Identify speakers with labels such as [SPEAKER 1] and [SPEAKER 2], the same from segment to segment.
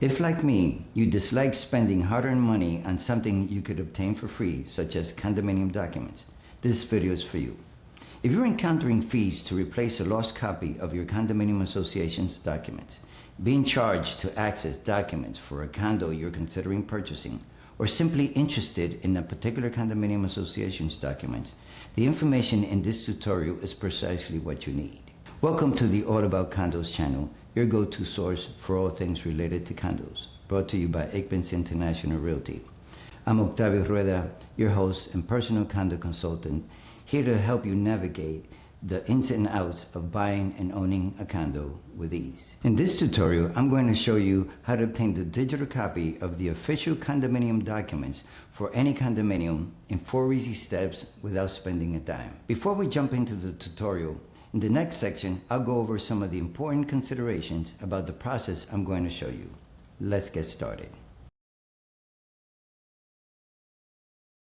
[SPEAKER 1] If, like me, you dislike spending hard-earned money on something you could obtain for free, such as condominium documents, this video is for you. If you're encountering fees to replace a lost copy of your condominium association's documents, being charged to access documents for a condo you're considering purchasing, or simply interested in a particular condominium association's documents, the information in this tutorial is precisely what you need. Welcome to the All About Condos channel, your go-to source for all things related to condos, brought to you by Ickbens International Realty. I'm Octavio Rueda, your host and personal condo consultant, here to help you navigate the ins and outs of buying and owning a condo with ease. In this tutorial, I'm going to show you how to obtain the digital copy of the official condominium documents for any condominium in 4 easy steps without spending a dime. Before we jump into the tutorial, in the next section, I'll go over some of the important considerations about the process I'm going to show you. Let's get started.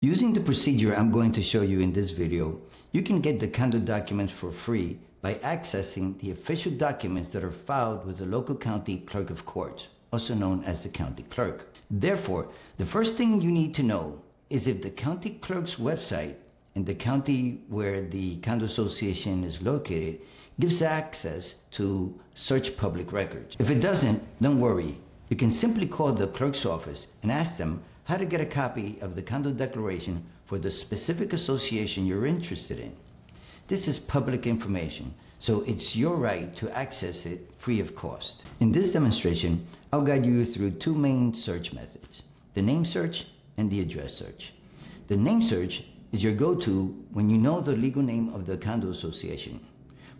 [SPEAKER 1] Using the procedure I'm going to show you in this video, you can get the condo documents for free by accessing the official documents that are filed with the local county clerk of courts, also known as the county clerk. Therefore, the first thing you need to know is if the county clerk's website in the county where the condo association is located gives access to search public records. If it doesn't, don't worry. You can simply call the clerk's office and ask them how to get a copy of the condo declaration for the specific association you're interested in. This is public information, so it's your right to access it free of cost. In this demonstration, I'll guide you through two main search methods, the name search and the address search. The name search is your go-to when you know the legal name of the condo association,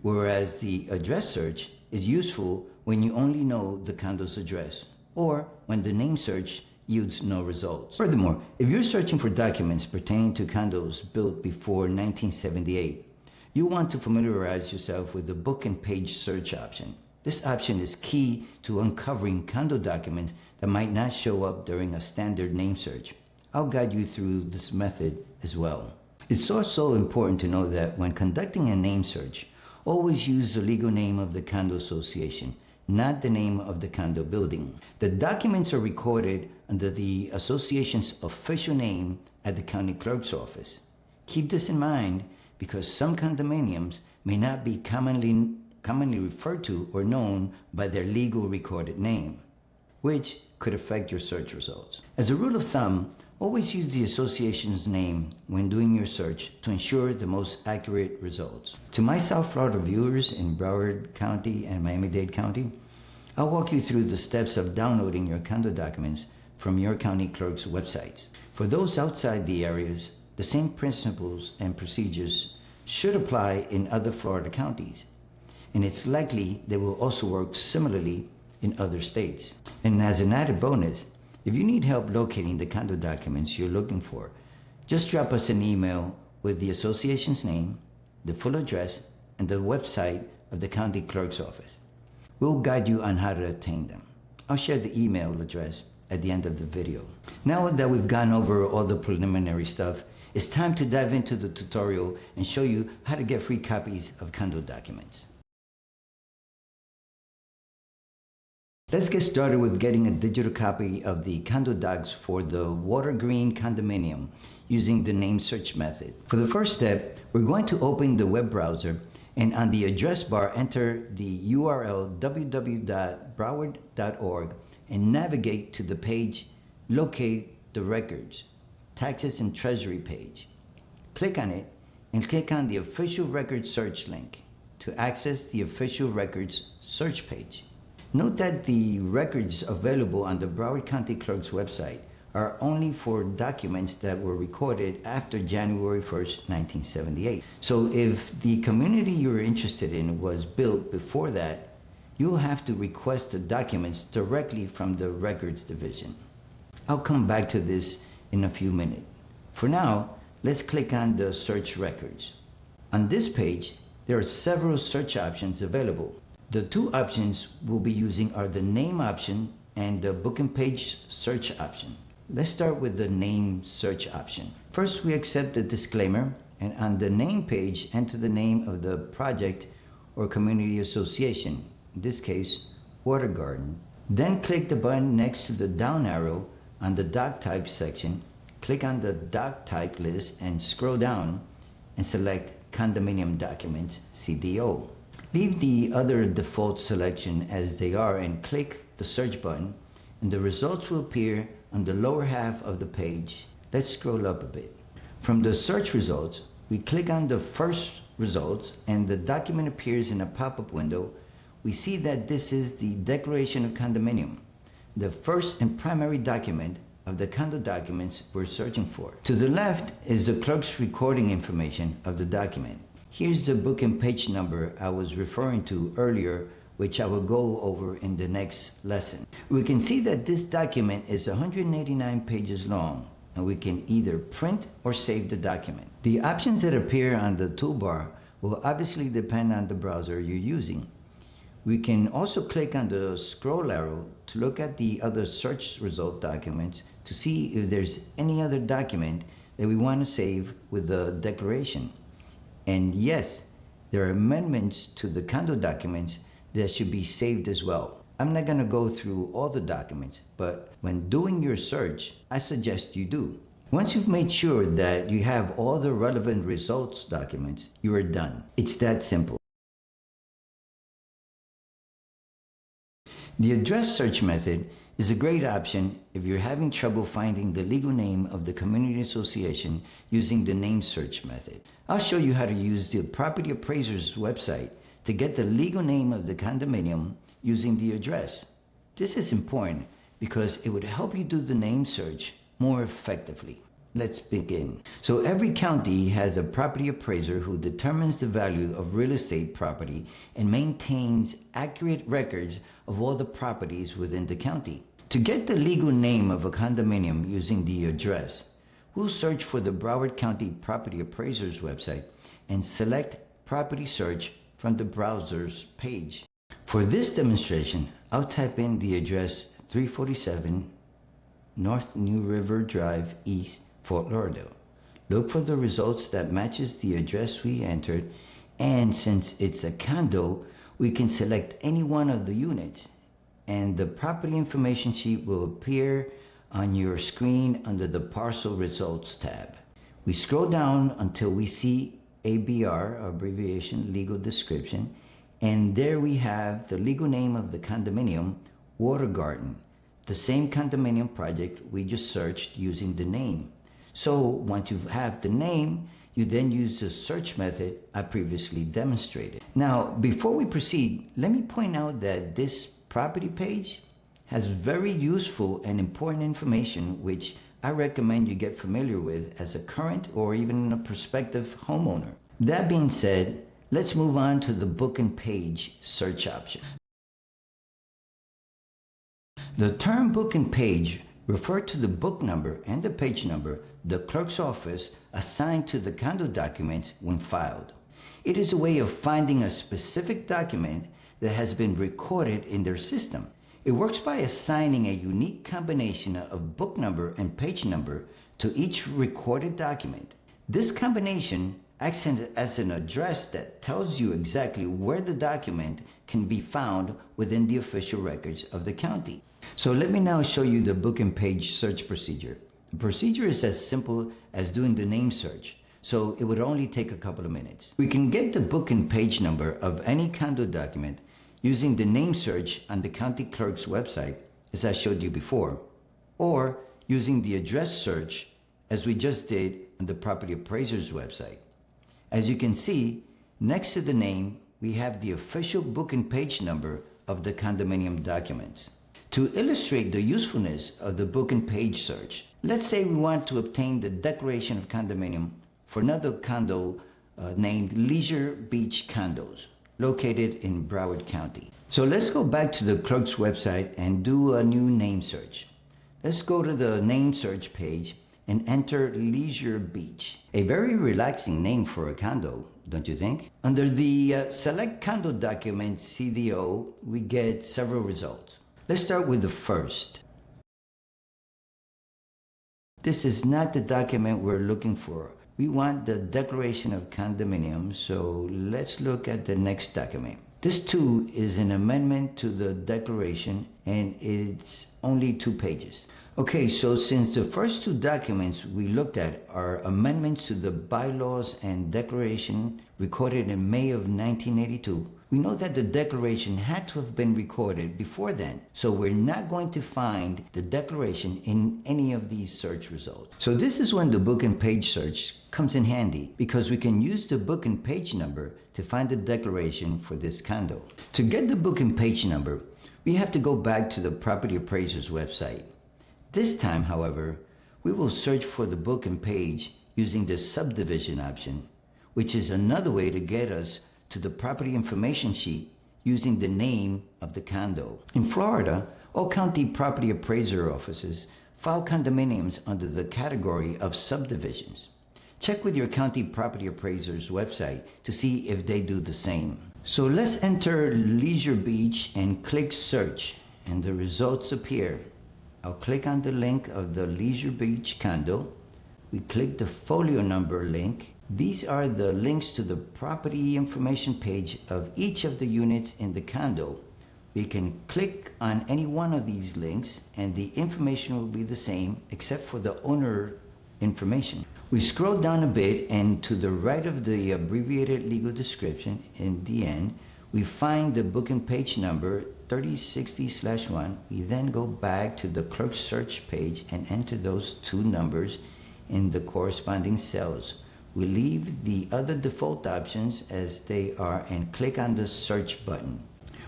[SPEAKER 1] whereas the address search is useful when you only know the condo's address, or when the name search yields no results. Furthermore, if you're searching for documents pertaining to condos built before 1978, you want to familiarize yourself with the book and page search option. This option is key to uncovering condo documents that might not show up during a standard name search. I'll guide you through this method as well. It's also important to know that when conducting a name search, always use the legal name of the condo association, not the name of the condo building. The documents are recorded under the association's official name at the county clerk's office. Keep this in mind because some condominiums may not be commonly referred to or known by their legal recorded name, which could affect your search results. As a rule of thumb, always use the association's name when doing your search to ensure the most accurate results. To my South Florida viewers in Broward County and Miami-Dade County, I'll walk you through the steps of downloading your condo documents from your county clerk's websites. For those outside the areas, the same principles and procedures should apply in other Florida counties, and it's likely they will also work similarly in other states. And as an added bonus, if you need help locating the condo documents you're looking for, just drop us an email with the association's name, the full address, and the website of the county clerk's office. We'll guide you on how to obtain them. I'll share the email address at the end of the video. Now that we've gone over all the preliminary stuff, it's time to dive into the tutorial and show you how to get free copies of condo documents. Let's get started with getting a digital copy of the condo docs for the Water Green condominium using the name search method. For the first step, we're going to open the web browser and on the address bar enter the URL www.broward.org and navigate to the page Locate the Records, Taxes and Treasury page. Click on it and click on the official records search link to access the official records search page. Note that the records available on the Broward County Clerk's website are only for documents that were recorded after January 1st, 1978. So if the community you're interested in was built before that, you'll have to request the documents directly from the records division. I'll come back to this in a few minutes. For now, let's click on the search records. On this page, there are several search options available. The two options we'll be using are the name option and the book and page search option. Let's start with the name search option. First, we accept the disclaimer and on the name page, enter the name of the project or community association, in this case, Water Garden, Then click the button next to the down arrow on the doc type section. Click on the doc type list and scroll down and select Condominium Documents CDO. Leave the other default selection as they are and click the search button, and the results will appear on the lower half of the page. Let's scroll up a bit. From the search results, we click on the first results and the document appears in a pop-up window. We see that this is the Declaration of Condominium, the first and primary document of the condo documents we're searching for. To the left is the clerk's recording information of the document. Here's the book and page number I was referring to earlier, which I will go over in the next lesson. We can see that this document is 189 pages long, and we can either print or save the document. The options that appear on the toolbar will obviously depend on the browser you're using. We can also click on the scroll arrow to look at the other search result documents to see if there's any other document that we want to save with the declaration. And yes, there are amendments to the condo documents that should be saved as well. I'm not going to go through all the documents, but when doing your search, I suggest you do. Once you've made sure that you have all the relevant results documents, you are done. It's that simple. The address search method is a great option if you're having trouble finding the legal name of the community association using the name search method. I'll show you how to use the property appraiser's website to get the legal name of the condominium using the address. This is important because it would help you do the name search more effectively. Let's begin. So every county has a property appraiser who determines the value of real estate property and maintains accurate records of all the properties within the county. To get the legal name of a condominium using the address, we'll search for the Broward County Property Appraiser's website and select Property Search from the browser's page. For this demonstration, I'll type in the address 347 North New River Drive East, Fort Lauderdale. Look for the results that matches the address we entered, and since it's a condo, we can select any one of the units, and the property information sheet will appear on your screen under the Parcel Results tab. We scroll down until we see ABR, abbreviation legal description, and there we have the legal name of the condominium, Water Garden, the same condominium project we just searched using the name. So once you have the name, you then use the search method I previously demonstrated. Now, before we proceed, let me point out that this property page has very useful and important information which I recommend you get familiar with as a current or even a prospective homeowner. That being said, let's move on to the book and page search option. The term book and page refer to the book number and the page number the clerk's office assigned to the condo documents when filed. It is a way of finding a specific document that has been recorded in their system. It works by assigning a unique combination of book number and page number to each recorded document. This combination acts as an address that tells you exactly where the document can be found within the official records of the county. So let me now show you the book and page search procedure. The procedure is as simple as doing the name search, so it would only take a couple of minutes. We can get the book and page number of any condo document using the name search on the county clerk's website, as I showed you before, or using the address search as we just did on the property appraiser's website. As you can see, next to the name, we have the official book and page number of the condominium documents. To illustrate the usefulness of the book and page search, let's say we want to obtain the declaration of condominium for another condo named Leisure Beach Condos, located in Broward County. So let's go back to the clerk's website and do a new name search. Let's go to the name search page and enter Leisure Beach. A very relaxing name for a condo, don't you think? Under the Select Condo Documents CDO, we get several results. Let's start with the first. This is not the document we're looking for. We want the declaration of condominium, so let's look at the next document. This too is an amendment to the declaration, and it's only 2 pages. Okay, so since the first 2 documents we looked at are amendments to the bylaws and declaration recorded in May of 1982, we know that the declaration had to have been recorded before then. So we're not going to find the declaration in any of these search results. So this is when the book and page search comes in handy, because we can use the book and page number to find the declaration for this condo. To get the book and page number, we have to go back to the property appraiser's website. This time, however, we will search for the book and page using the subdivision option, which is another way to get us to the property information sheet using the name of the condo. In Florida, all county property appraiser offices file condominiums under the category of subdivisions. Check with your county property appraiser's website to see if they do the same. So let's enter Leisure Beach and click search, and the results appear. I'll click on the link of the Leisure Beach condo. We click the folio number link. These are the links to the property information page of each of the units in the condo. We can click on any one of these links and the information will be the same except for the owner information. We scroll down a bit, and to the right of the abbreviated legal description in the end, we find the book and page number 3060/1. We then go back to the clerk's search page and enter those 2 numbers in the corresponding cells. We leave the other default options as they are and click on the search button.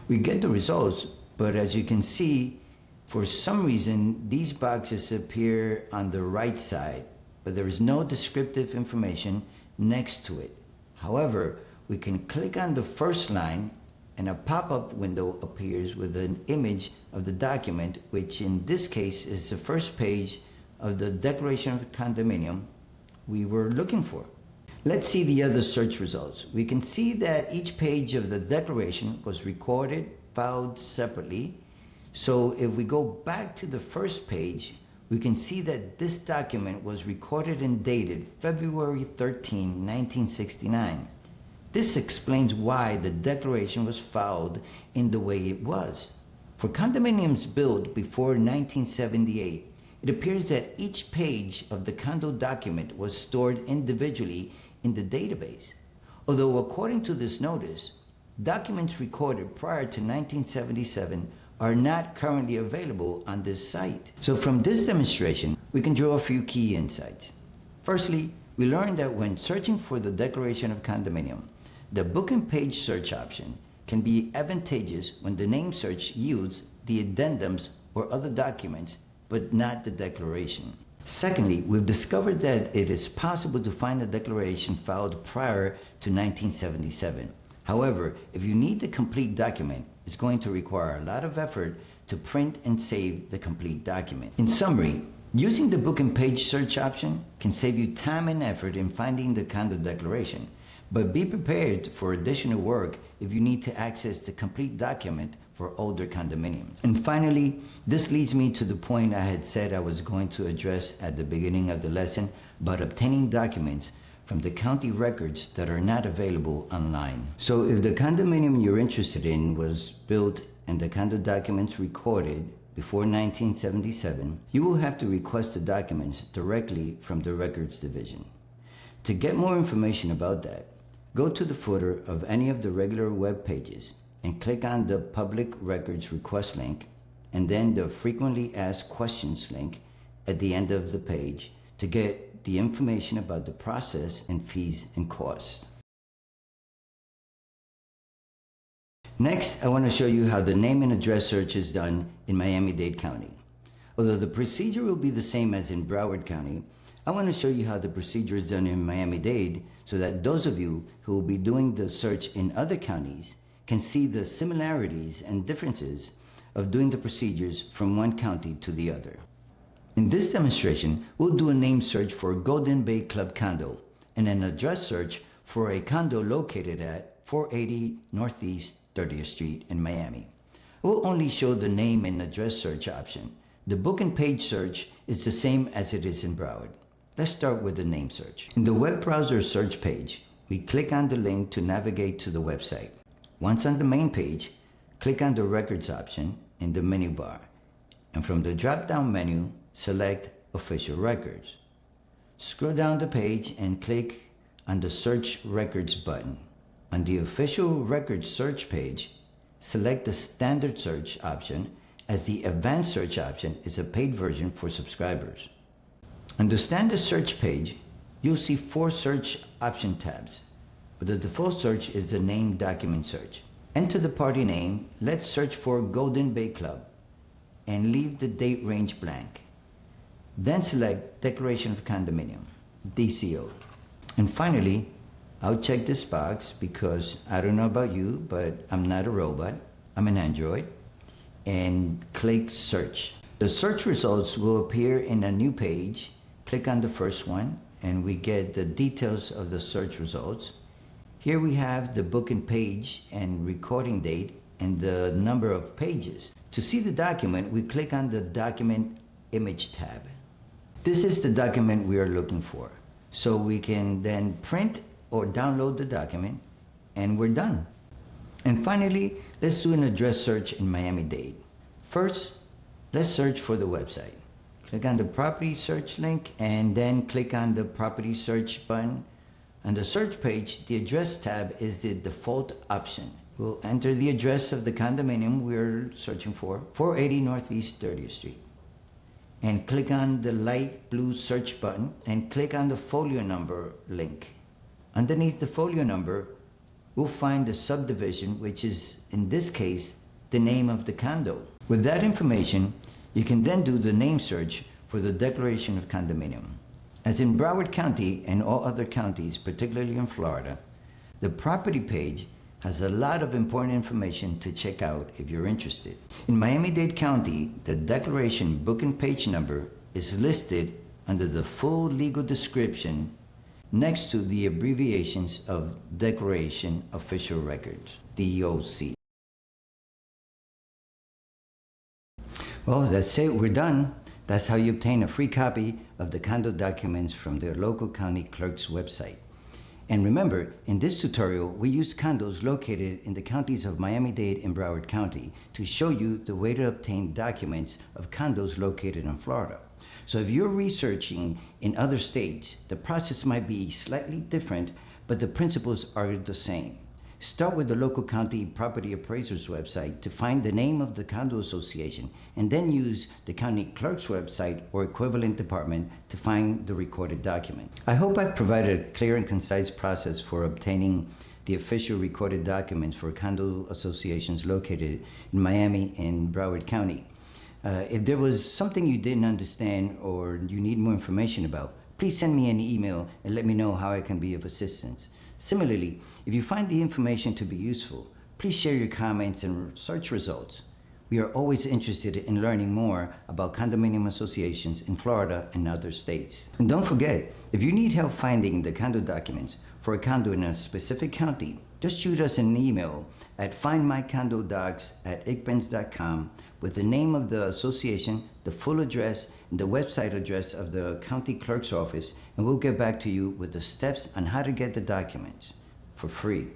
[SPEAKER 1] We get the results, but as you can see, for some reason, these boxes appear on the right side, but there is no descriptive information next to it. However, we can click on the first line and a pop-up window appears with an image of the document, which in this case is the first page of the declaration of condominium we were looking for. Let's see the other search results. We can see that each page of the declaration was recorded, filed separately. So if we go back to the first page, we can see that this document was recorded and dated February 13, 1969. This explains why the declaration was filed in the way it was. For condominiums built before 1978, it appears that each page of the condo document was stored individually in the database. Although according to this notice, documents recorded prior to 1977 are not currently available on this site. So from this demonstration, we can draw a few key insights. Firstly, we learned that when searching for the declaration of condominium, the book and page search option can be advantageous when the name search yields the addendums or other documents, but not the declaration. Secondly, we've discovered that it is possible to find a declaration filed prior to 1977. However, if you need the complete document, it's going to require a lot of effort to print and save the complete document. In summary, using the book and page search option can save you time and effort in finding the condo declaration, but be prepared for additional work if you need to access the complete document for older condominiums. And finally, this leads me to the point I had said I was going to address at the beginning of the lesson about obtaining documents from the county records that are not available online. So if the condominium you're interested in was built and the condo documents recorded before 1977, you will have to request the documents directly from the records division. To get more information about that, go to the footer of any of the regular web pages and click on the Public Records Request link and then the Frequently Asked Questions link at the end of the page to get the information about the process and fees and costs. Next, I want to show you how the name and address search is done in Miami-Dade County. Although the procedure will be the same as in Broward County, I want to show you how the procedure is done in Miami-Dade so that those of you who will be doing the search in other counties can see the similarities and differences of doing the procedures from one county to the other. In this demonstration, we'll do a name search for Golden Bay Club Condo and an address search for a condo located at 480 Northeast 30th Street in Miami. We'll only show the name and address search option. The book and page search is the same as it is in Broward. Let's start with the name search. In the web browser search page, we click on the link to navigate to the website. Once on the main page, click on the Records option in the menu bar, and from the drop-down menu, select Official Records. Scroll down the page and click on the Search Records button. On the Official Records search page, select the Standard Search option, as the Advanced Search option is a paid version for subscribers. On the Standard Search page, you'll see 4 search option tabs, but the default search is the Name Document search. Enter the party name. Let's search for Golden Bay Club and leave the date range blank. Then select Declaration of Condominium, DCO. And finally, I'll check this box because I don't know about you, but I'm not a robot. I'm an Android. And click Search. The search results will appear in a new page. Click on the first one and we get the details of the search results. Here we have the booking page and recording date and the number of pages. To see the document, we click on the Document Image tab. This is the document we are looking for. So we can then print or download the document and we're done. And finally, let's do an address search in Miami-Dade. First, let's search for the website. Click on the property search link and then click on the property search button. On the search page, the address tab is the default option. We'll enter the address of the condominium we're searching for, 480 Northeast 30th Street. And click on the light blue search button and click on the folio number link. Underneath the folio number, we'll find the subdivision, which is, in this case, the name of the condo. With that information, you can then do the name search for the Declaration of Condominium. As in Broward County and all other counties, particularly in Florida, the property page has a lot of important information to check out if you're interested. In Miami-Dade County, the declaration booking page number is listed under the full legal description next to the abbreviations of Declaration Official Records, DOC. Well, that's it, we're done. That's how you obtain a free copy of the condo documents from the local county clerk's website. And remember, in this tutorial, we use condos located in the counties of Miami-Dade and Broward County to show you the way to obtain documents of condos located in Florida. So if you're researching in other states, the process might be slightly different, but the principles are the same. Start with the local county property appraiser's website to find the name of the condo association, and then use the county clerk's website or equivalent department to find the recorded document. I hope I've provided a clear and concise process for obtaining the official recorded documents for condo associations located in Miami and Broward County. If there was something you didn't understand or you need more information about, please send me an email and let me know how I can be of assistance. Similarly, if you find the information to be useful, please share your comments and search results. We are always interested in learning more about condominium associations in Florida and other states. And don't forget, if you need help finding the condo documents for a condo in a specific county, just shoot us an email at findmycondodocs@igbens.com with the name of the association, the full address, and the website address of the county clerk's office, and we'll get back to you with the steps on how to get the documents for free.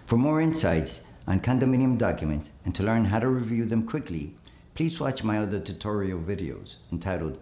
[SPEAKER 1] For more insights on condominium documents and to learn how to review them quickly, please watch my other tutorial videos entitled